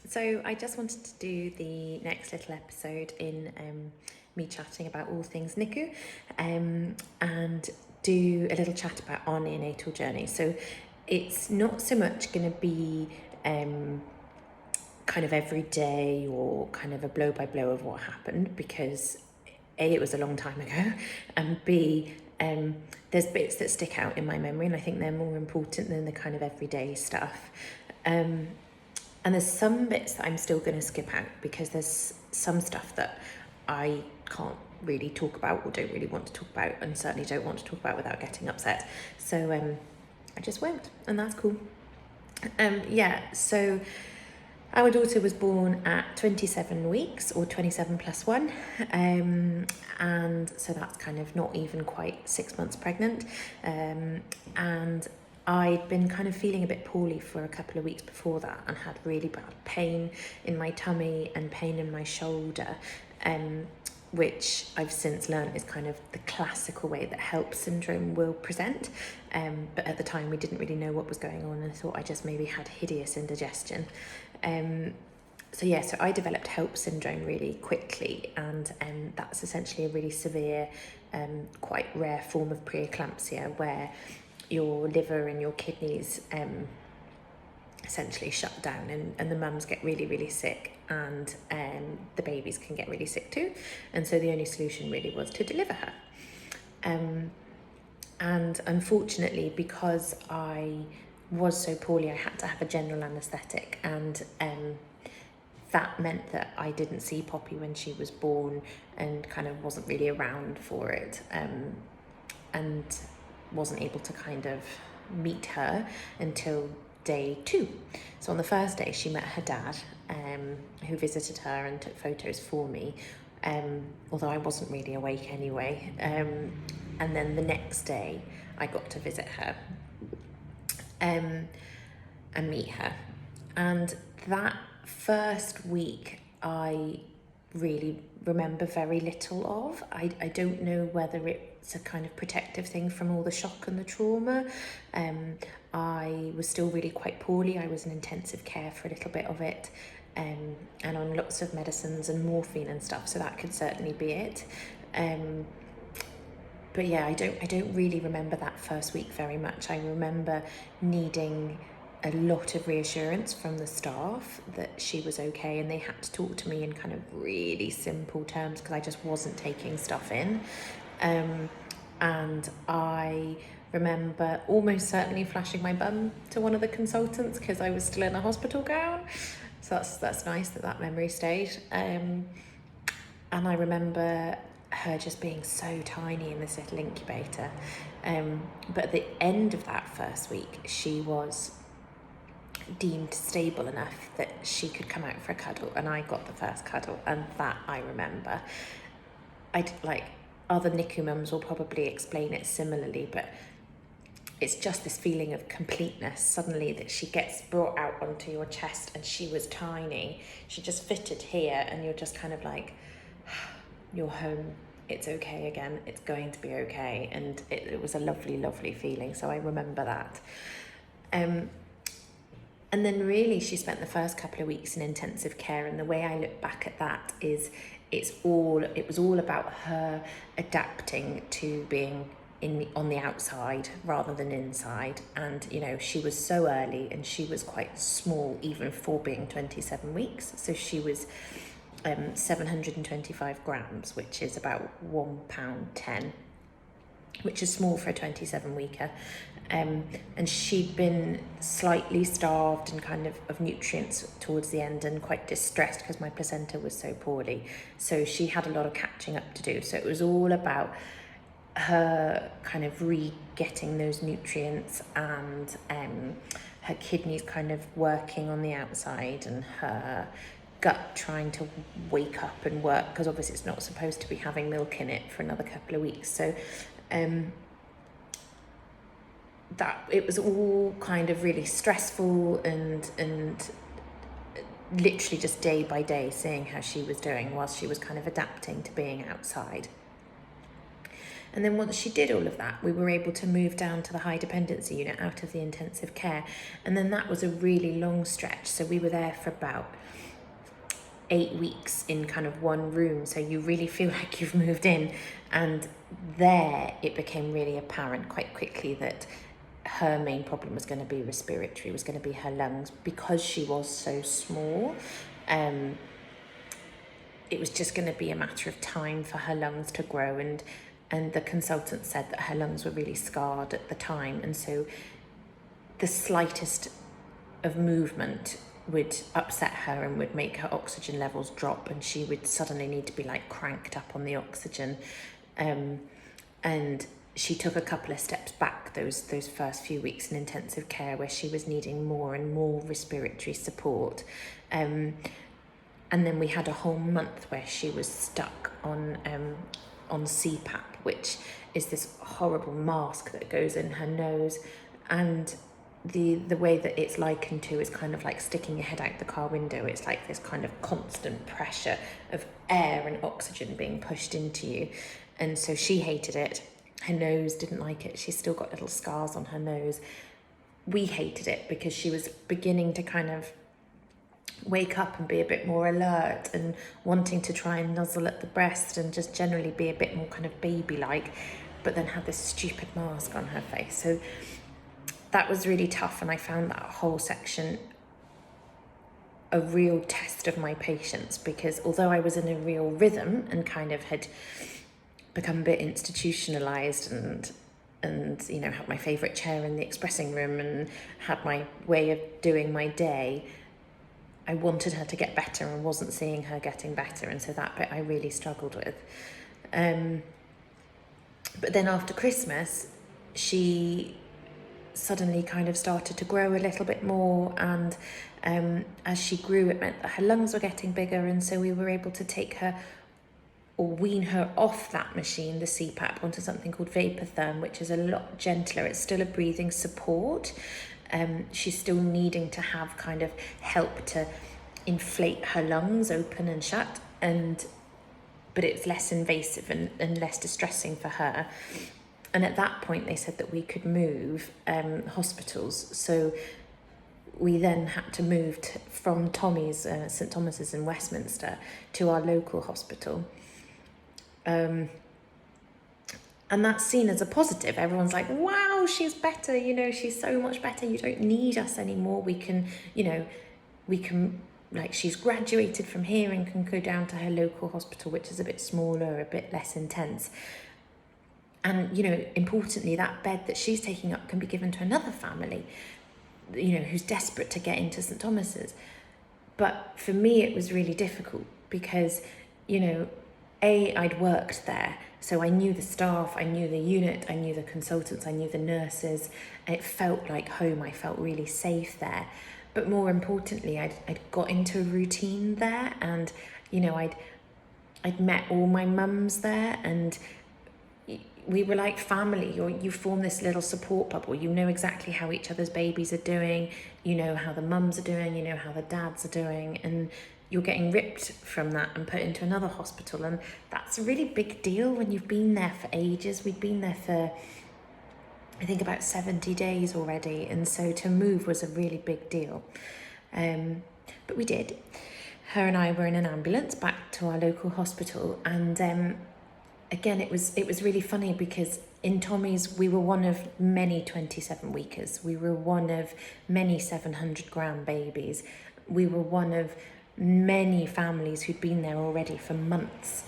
So I just wanted to do the next little episode in me chatting about all things NICU, and do a little chat about our neonatal journey. So it's not so much going to be kind of every day or kind of a blow by blow of what happened, because A, it was a long time ago, and B, there's bits that stick out in my memory, and I think they're more important than the kind of everyday stuff. And there's some bits that I'm still going to skip out, because there's some stuff that I can't really talk about or don't really want to talk about, and certainly don't want to talk about without getting upset. So I just won't, and that's cool. So our daughter was born at 27 weeks, or 27 plus 1, and so that's kind of not even quite 6 months pregnant, and I'd been kind of feeling a bit poorly for a couple of weeks before that, and had really bad pain in my tummy and pain in my shoulder, which I've since learned is kind of the classical way that HELLP syndrome will present. But at the time we didn't really know what was going on, and I thought I just maybe had hideous indigestion. So I developed HELLP syndrome really quickly, and that's essentially a really severe, quite rare form of preeclampsia, where your liver and your kidneys essentially shut down, and the mums get really, really sick, and the babies can get really sick too. And so the only solution really was to deliver her. And unfortunately, because I was so poorly, I had to have a general anaesthetic, and that meant that I didn't see Poppy when she was born, and kind of wasn't really around for it, and wasn't able to kind of meet her until day 2. So on the first day she met her dad, who visited her and took photos for me, although I wasn't really awake anyway, and then the next day I got to visit her and meet her. And that first week I really remember very little of. I don't know whether it's a kind of protective thing from all the shock and the trauma. I was still really quite poorly. I was in intensive care for a little bit of it, and on lots of medicines and morphine and stuff, so that could certainly be it. But yeah, I don't really remember that first week very much. I remember needing a lot of reassurance from the staff that she was okay, and they had to talk to me in kind of really simple terms, because I just wasn't taking stuff in. And I remember almost certainly flashing my bum to one of the consultants, because I was still in a hospital gown. So that's nice that memory stayed. And I remember her just being so tiny in this little incubator. But at the end of that first week, she was deemed stable enough that she could come out for a cuddle, and I got the first cuddle, and that I remember. Other NICU mums will probably explain it similarly, but it's just this feeling of completeness suddenly, that she gets brought out onto your chest, and she was tiny, she just fitted here, and you're just kind of like, you're home, it's okay again, it's going to be okay. And it was a lovely, lovely feeling, so I remember that. And then really she spent the first couple of weeks in intensive care, and the way I look back at that is it was all about her adapting to being on the outside rather than inside. And she was so early, and she was quite small even for being 27 weeks. So she was 725 grams, which is about £1.10, which is small for a 27 weeker. And she'd been slightly starved and kind of nutrients towards the end, and quite distressed because my placenta was so poorly. So she had a lot of catching up to do. So it was all about her kind of re-getting those nutrients, and her kidneys kind of working on the outside, and her gut trying to wake up and work, because obviously it's not supposed to be having milk in it for another couple of weeks. So that it was all kind of really stressful, and literally just day by day seeing how she was doing whilst she was kind of adapting to being outside. And then once she did all of that, we were able to move down to the high dependency unit out of the intensive care. And then that was a really long stretch. So we were there for about 8 weeks in kind of one room. So you really feel like you've moved in. And there it became really apparent quite quickly that her main problem was going to be respiratory, was going to be her lungs, because she was so small. It was just going to be a matter of time for her lungs to grow, and the consultant said that her lungs were really scarred at the time, and so the slightest of movement would upset her and would make her oxygen levels drop, and she would suddenly need to be like cranked up on the oxygen. And she took a couple of steps back those first few weeks in intensive care, where she was needing more and more respiratory support. And then we had a whole month where she was stuck on CPAP, which is this horrible mask that goes in her nose. And the way that it's likened to is kind of like sticking your head out the car window. It's like this kind of constant pressure of air and oxygen being pushed into you. And so she hated it. Her nose didn't like it. She's still got little scars on her nose. We hated it because she was beginning to kind of wake up and be a bit more alert and wanting to try and nuzzle at the breast and just generally be a bit more kind of baby-like, but then had this stupid mask on her face. So that was really tough, and I found that whole section a real test of my patience, because although I was in a real rhythm and kind of had become a bit institutionalized and you know, had my favorite chair in the expressing room and had my way of doing my day, I wanted her to get better and wasn't seeing her getting better, and so that bit I really struggled with. But then after Christmas, she suddenly kind of started to grow a little bit more, and as she grew, it meant that her lungs were getting bigger, and so we were able to take her or wean her off that machine, the CPAP, onto something called Vapotherm, which is a lot gentler. It's still a breathing support. She's still needing to have kind of help to inflate her lungs open and shut, but it's less invasive and less distressing for her. And at that point they said that we could move hospitals. So we then had to move from Tommy's, St Thomas's in Westminster, to our local hospital. And that's seen as a positive. Everyone's like, wow, she's better, you know, she's so much better. You don't need us anymore. We can, like, she's graduated from here and can go down to her local hospital, which is a bit smaller, a bit less intense. And, you know, importantly, that bed that she's taking up can be given to another family, you know, who's desperate to get into St Thomas's. But for me, it was really difficult because, you know, I'd worked there, so I knew the staff, I knew the unit, I knew the consultants, I knew the nurses. It felt like home. I felt really safe there. But more importantly, I'd got into a routine there, and, you know, I'd met all my mums there, and we were like family. You form this little support bubble. You know exactly how each other's babies are doing. You know how the mums are doing. You know how the dads are doing. And you're getting ripped from that and put into another hospital. And that's a really big deal when you've been there for ages. We'd been there for, I think, about 70 days already. And so to move was a really big deal. But we did. Her and I were in an ambulance back to our local hospital. And again, it was really funny because in Tommy's, we were one of many 27-weekers. We were one of many 700-gram babies. We were one of many families who'd been there already for months.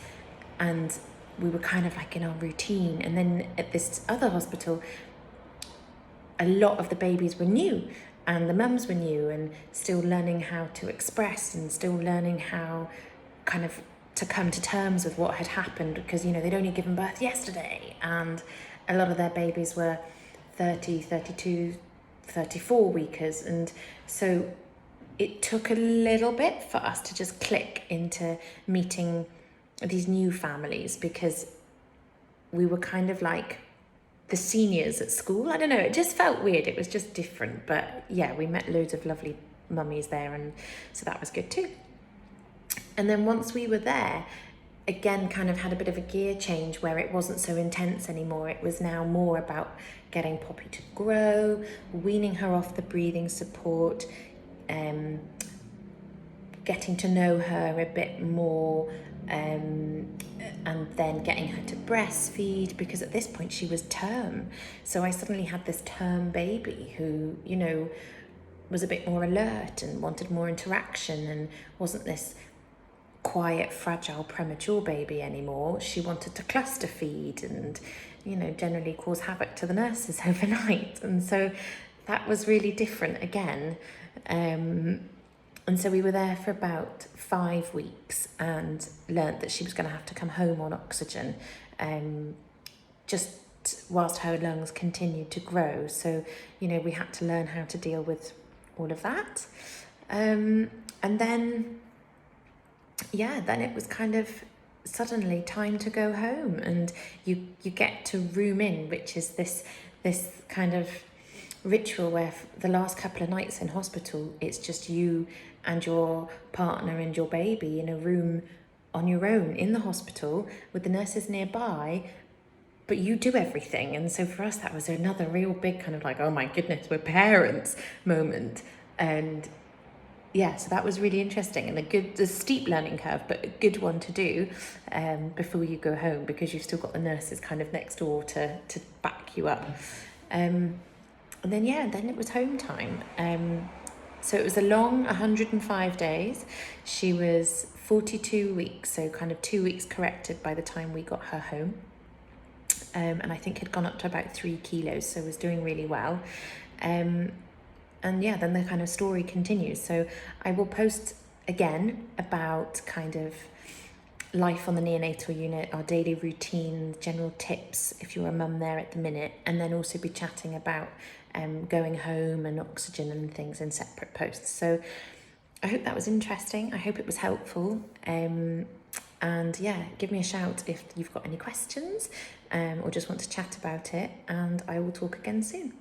And we were kind of like in our routine. And then at this other hospital, a lot of the babies were new and the mums were new and still learning how to express and still learning how kind of to come to terms with what had happened, because, you know, they'd only given birth yesterday, and a lot of their babies were 30, 32, 34 weekers. And so it took a little bit for us to just click into meeting these new families, because we were kind of like the seniors at school. I don't know, it just felt weird. It was just different. But yeah, we met loads of lovely mummies there, and so that was good too. And then once we were there, again kind of had a bit of a gear change where it wasn't so intense anymore. It was now more about getting Poppy to grow, weaning her off the breathing support, getting to know her a bit more, and then getting her to breastfeed, because at this point she was term. So I suddenly had this term baby who, you know, was a bit more alert and wanted more interaction and wasn't this quiet, fragile, premature baby anymore. She wanted to cluster feed and, you know, generally cause havoc to the nurses overnight. And so that was really different again. And so we were there for about 5 weeks and learnt that she was going to have to come home on oxygen, just whilst her lungs continued to grow. So, you know, we had to learn how to deal with all of that. And then, yeah, then it was kind of suddenly time to go home, and you get to room in, which is this kind of ritual where the last couple of nights in hospital, it's just you and your partner and your baby in a room on your own in the hospital with the nurses nearby, but you do everything. And so for us, that was another real big kind of like, oh my goodness, we're parents moment. And yeah, so that was really interesting and a steep learning curve, but a good one to do before you go home, because you've still got the nurses kind of next door to back you up. And then, yeah, then it was home time. So it was a long 105 days. She was 42 weeks, so kind of 2 weeks corrected by the time we got her home. And I think had gone up to about 3 kilos, so was doing really well. And yeah, then the kind of story continues. So I will post again about kind of life on the neonatal unit, our daily routine, general tips if you're a mum there at the minute, and then also be chatting about going home and oxygen and things in separate posts. So I hope that was interesting. I hope it was helpful. And yeah, give me a shout if you've got any questions or just want to chat about it, and I will talk again soon.